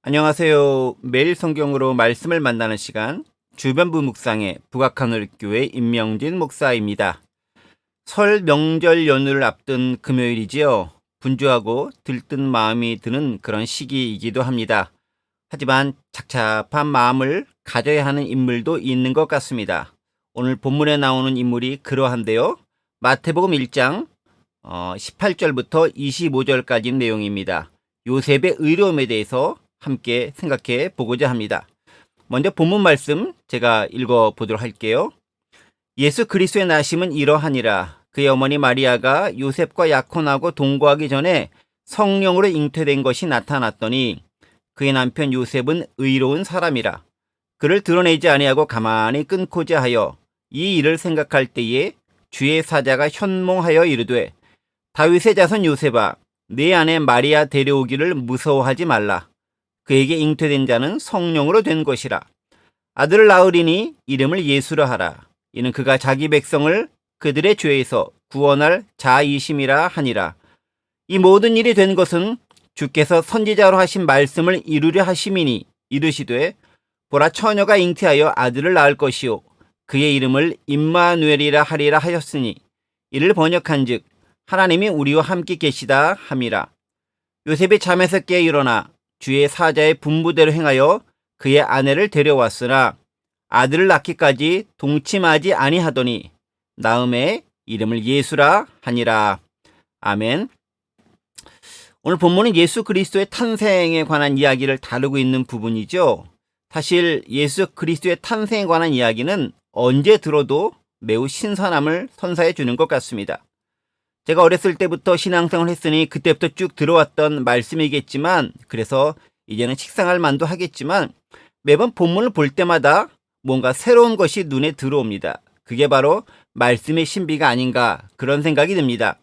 안녕하세요. 매일 성경으로 말씀을 만나는 시간, 주변부 묵상의 북악하늘교회 임명진 목사입니다. 설 명절 연휴를 앞둔 금요일이지요. 분주하고 들뜬 마음이 드는 그런 시기이기도 합니다. 하지만 착잡한 마음을 가져야 하는 인물도 있는 것 같습니다. 오늘 본문에 나오는 인물이 그러한데요. 마태복음 1장 18절부터 25절까지 내용입니다. 요셉의 의로움에 대해서 함께 생각해 보고자 합니다. 먼저 본문 말씀 제가 읽어 보도록 할게요. 예수 그리스도의 나심은 이러하니라. 그의 어머니 마리아가 요셉과 약혼하고 동거하기 전에 성령으로 잉태된 것이 나타났더니 그의 남편 요셉은 의로운 사람이라. 그를 드러내지 아니하고 가만히 끊고자 하여 이 일을 생각할 때에 주의 사자가 현몽하여 이르되 다윗의 자손 요셉아 내 아내 마리아 데려오기를 무서워하지 말라. 그에게 잉태된 자는 성령으로 된 것이라. 아들을 낳으리니 이름을 예수라 하라. 이는 그가 자기 백성을 그들의 죄에서 구원할 자이심이라 하니라. 이 모든 일이 된 것은 주께서 선지자로 하신 말씀을 이루려 하심이니 이르시되 보라 처녀가 잉태하여 아들을 낳을 것이요 그의 이름을 임마누엘이라 하리라 하셨으니 이를 번역한즉 하나님이 우리와 함께 계시다 함이라. 요셉이 잠에서 깨어 일어나 주의 사자의 분부대로 행하여 그의 아내를 데려왔으나 아들을 낳기까지 동침하지 아니하더니 나음에 이름을 예수라 하니라. 아멘. 오늘 본문은 예수 그리스도의 탄생에 관한 이야기를 다루고 있는 부분이죠. 사실 예수 그리스도의 탄생에 관한 이야기는 언제 들어도 매우 신선함을 선사해 주는 것 같습니다. 제가 어렸을 때부터 신앙생활을 했으니 그때부터 쭉 들어왔던 말씀이겠지만 그래서 이제는 식상할 만도 하겠지만 매번 본문을 볼 때마다 뭔가 새로운 것이 눈에 들어옵니다. 그게 바로 말씀의 신비가 아닌가 그런 생각이 듭니다.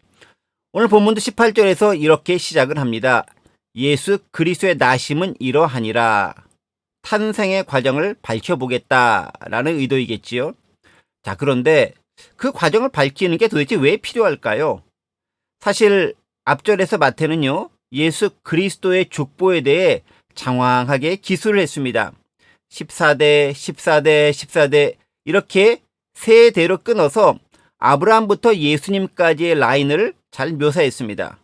오늘 본문도 18절에서 이렇게 시작을 합니다. 예수 그리스도의 나심은 이러하니라. 탄생의 과정을 밝혀보겠다라는 의도이겠지요. 자, 그런데 그 과정을 밝히는 게 도대체 왜 필요할까요? 사실 앞절에서 마태는요. 예수 그리스도의 족보에 대해 장황하게 기술을 했습니다. 14대, 14대, 14대 이렇게 세대로 끊어서 아브라함부터 예수님까지의 라인을 잘 묘사했습니다.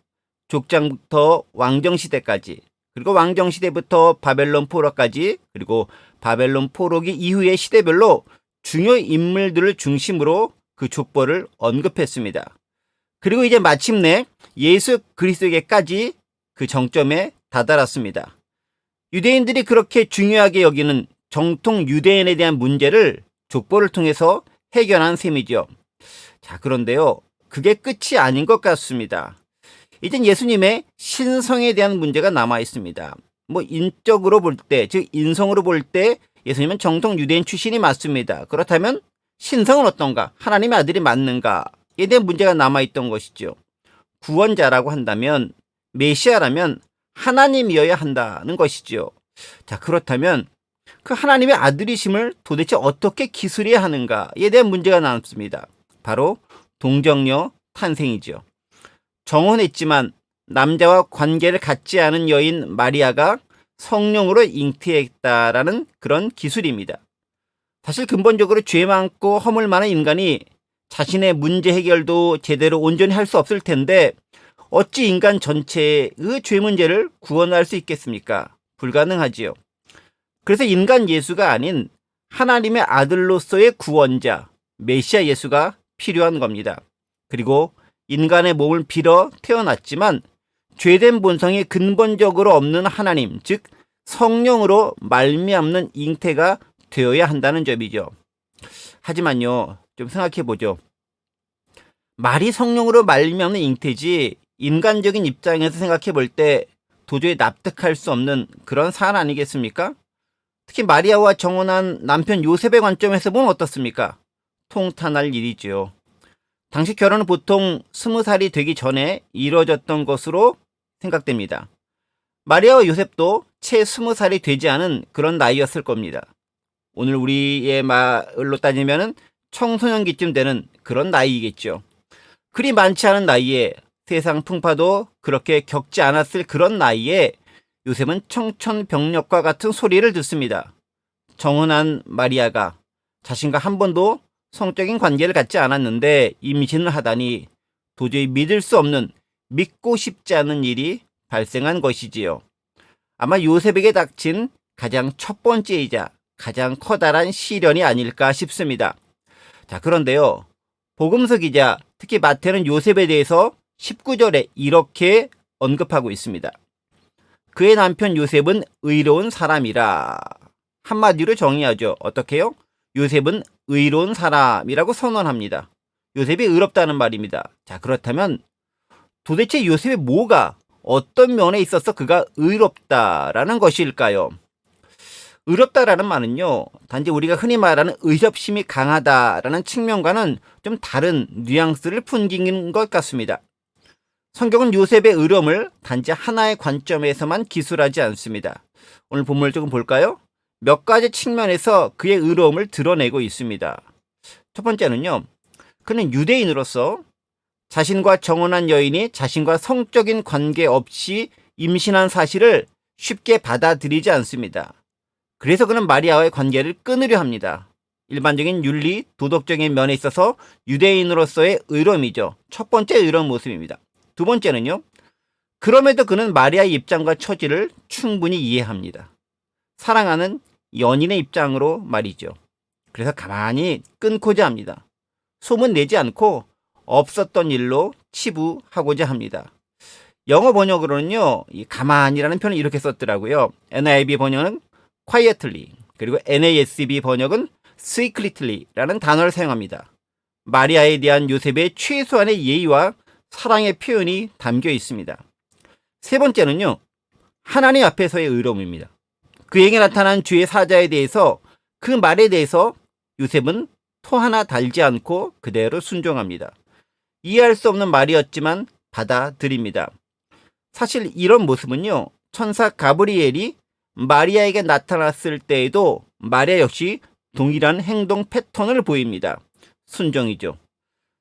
족장부터 왕정시대까지 그리고 왕정시대부터 바벨론 포로까지 그리고 바벨론 포로기 이후의 시대별로 중요 인물들을 중심으로 그 족보를 언급했습니다. 그리고 이제 마침내 예수 그리스도에게까지 그 정점에 다다랐습니다. 유대인들이 그렇게 중요하게 여기는 정통 유대인에 대한 문제를 족보를 통해서 해결한 셈이죠. 자, 그런데요. 그게 끝이 아닌 것 같습니다. 이젠 예수님의 신성에 대한 문제가 남아 있습니다. 인적으로 볼 때, 즉 인성으로 볼 때 예수님은 정통 유대인 출신이 맞습니다. 그렇다면 신성은 어떤가? 하나님의 아들이 맞는가에 대한 문제가 남아있던 것이죠. 구원자라고 한다면 메시아라면 하나님이어야 한다는 것이죠. 자, 그렇다면 그 하나님의 아들이심을 도대체 어떻게 기술해야 하는가에 대한 문제가 남습니다. 바로 동정녀 탄생이죠. 정혼했지만 남자와 관계를 갖지 않은 여인 마리아가 성령으로 잉태했다라는 그런 기술입니다. 사실 근본적으로 죄 많고 허물 많은 인간이 자신의 문제 해결도 제대로 온전히 할 수 없을 텐데 어찌 인간 전체의 죄 문제를 구원할 수 있겠습니까? 불가능하지요. 그래서 인간 예수가 아닌 하나님의 아들로서의 구원자, 메시아 예수가 필요한 겁니다. 그리고 인간의 몸을 빌어 태어났지만 죄된 본성이 근본적으로 없는 하나님, 즉 성령으로 말미암는 잉태가 되어야 한다는 점이죠. 하지만요, 좀 생각해보죠. 말이 성령으로 말미암는 잉태지 인간적인 입장에서 생각해볼 때 도저히 납득할 수 없는 그런 사안 아니겠습니까? 특히 마리아와 정혼한 남편 요셉의 관점에서 보면 어떻습니까? 통탄할 일이죠. 당시 결혼은 보통 20살이 되기 전에 이루어졌던 것으로 생각됩니다. 마리아와 요셉도 채 20살이 되지 않은 그런 나이였을 겁니다. 오늘 우리의 말로 따지면 청소년기쯤 되는 그런 나이겠죠. 그리 많지 않은 나이에 세상 풍파도 그렇게 겪지 않았을 그런 나이에 요셉은 청천벽력과 같은 소리를 듣습니다. 정혼한 마리아가 자신과 한 번도 성적인 관계를 갖지 않았는데 임신을 하다니 도저히 믿을 수 없는, 믿고 싶지 않은 일이 발생한 것이지요. 아마 요셉에게 닥친 가장 첫 번째이자 가장 커다란 시련이 아닐까 싶습니다. 자, 그런데요. 복음서 기자, 특히 마태는 요셉에 대해서 19절에 이렇게 언급하고 있습니다. 그의 남편 요셉은 의로운 사람이라. 한마디로 정의하죠. 어떻게요? 요셉은 의로운 사람이라고 선언합니다. 요셉이 의롭다는 말입니다. 자, 그렇다면 도대체 요셉의 뭐가, 어떤 면에 있어서 그가 의롭다라는 것일까요? 의롭다라는 말은요, 단지 우리가 흔히 말하는 의협심이 강하다라는 측면과는 좀 다른 뉘앙스를 풍기는 것 같습니다. 성경은 요셉의 의로움을 단지 하나의 관점에서만 기술하지 않습니다. 오늘 본문을 조금 볼까요? 몇 가지 측면에서 그의 의로움을 드러내고 있습니다. 첫 번째는요, 그는 유대인으로서 자신과 정혼한 여인이 자신과 성적인 관계 없이 임신한 사실을 쉽게 받아들이지 않습니다. 그래서 그는 마리아와의 관계를 끊으려 합니다. 일반적인 윤리, 도덕적인 면에 있어서 유대인으로서의 의로움이죠. 첫 번째 의로운 모습입니다. 두 번째는요, 그럼에도 그는 마리아의 입장과 처지를 충분히 이해합니다. 사랑하는 연인의 입장으로 말이죠. 그래서 가만히 끊고자 합니다. 소문 내지 않고 없었던 일로 치부하고자 합니다. 영어 번역으로는요, 이 가만히라는 표현을 이렇게 썼더라고요. NIV 번역은 quietly, 그리고 NASB 번역은 secretly라는 단어를 사용합니다. 마리아에 대한 요셉의 최소한의 예의와 사랑의 표현이 담겨 있습니다. 세 번째는요, 하나님 앞에서의 의로움입니다. 그에게 나타난 주의 사자에 대해서, 그 말에 대해서 요셉은 토 하나 달지 않고 그대로 순종합니다. 이해할 수 없는 말이었지만 받아들입니다. 사실 이런 모습은요, 천사 가브리엘이 마리아에게 나타났을 때에도 마리아 역시 동일한 행동 패턴을 보입니다. 순종이죠.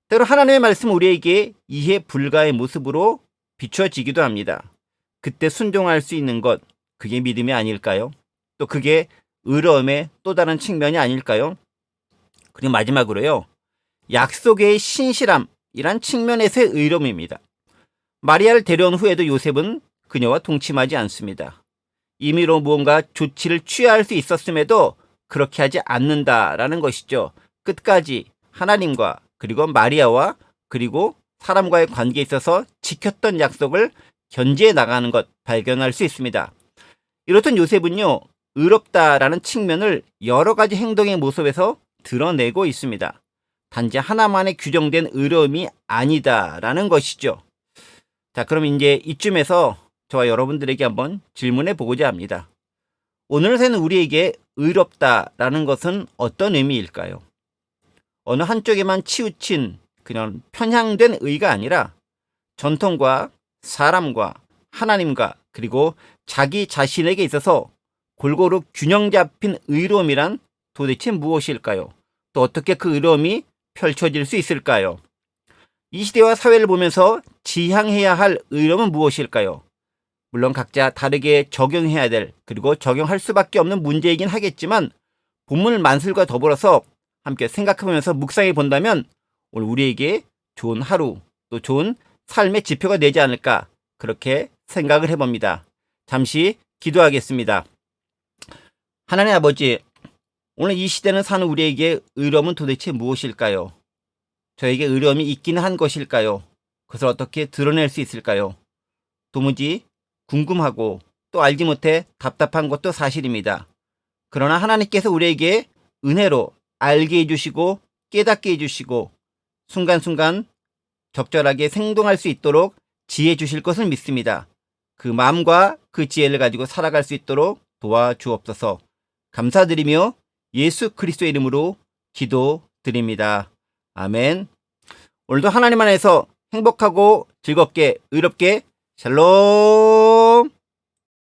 때로 하나님의 말씀 우리에게 이해 불가의 모습으로 비춰지기도 합니다. 그때 순종할 수 있는 것, 그게 믿음이 아닐까요? 또 그게 의로움의 또 다른 측면이 아닐까요? 그리고 마지막으로요, 약속의 신실함이란 측면에서의 의로움입니다. 마리아를 데려온 후에도 요셉은 그녀와 동침하지 않습니다. 임의로 무언가 조치를 취해야 할 수 있었음에도 그렇게 하지 않는다라는 것이죠. 끝까지 하나님과 그리고 마리아와 그리고 사람과의 관계에 있어서 지켰던 약속을 견지해 나가는 것 발견할 수 있습니다. 이렇듯 요셉은요, 의롭다라는 측면을 여러 가지 행동의 모습에서 드러내고 있습니다. 단지 하나만의 규정된 의로움이 아니다라는 것이죠. 자, 그럼 이제 이쯤에서 저와 여러분들에게 한번 질문해 보고자 합니다. 오늘 새는 우리에게 의롭다라는 것은 어떤 의미일까요? 어느 한쪽에만 치우친 그냥 편향된 의가 아니라 전통과 사람과 하나님과 그리고 자기 자신에게 있어서 골고루 균형 잡힌 의로움이란 도대체 무엇일까요? 또 어떻게 그 의로움이 펼쳐질 수 있을까요? 이 시대와 사회를 보면서 지향해야 할 의로움은 무엇일까요? 물론 각자 다르게 적용해야 될, 그리고 적용할 수밖에 없는 문제이긴 하겠지만 본문 만술과 더불어서 함께 생각해보면서 묵상해 본다면 오늘 우리에게 좋은 하루, 또 좋은 삶의 지표가 되지 않을까, 그렇게 생각을 해봅니다. 잠시 기도하겠습니다. 하나님 아버지, 오늘 이 시대는 사는 우리에게 의로움은 도대체 무엇일까요? 저에게 의로움이 있기는 한 것일까요? 그것을 어떻게 드러낼 수 있을까요? 도무지 궁금하고 또 알지 못해 답답한 것도 사실입니다. 그러나 하나님께서 우리에게 은혜로 알게 해주시고 깨닫게 해주시고 순간순간 적절하게 생동할 수 있도록 지혜 주실 것을 믿습니다. 그 마음과 그 지혜를 가지고 살아갈 수 있도록 도와주옵소서. 감사드리며 예수 그리스도의 이름으로 기도드립니다. 아멘. 오늘도 하나님 안에서 행복하고 즐겁게 의롭게 샬롬.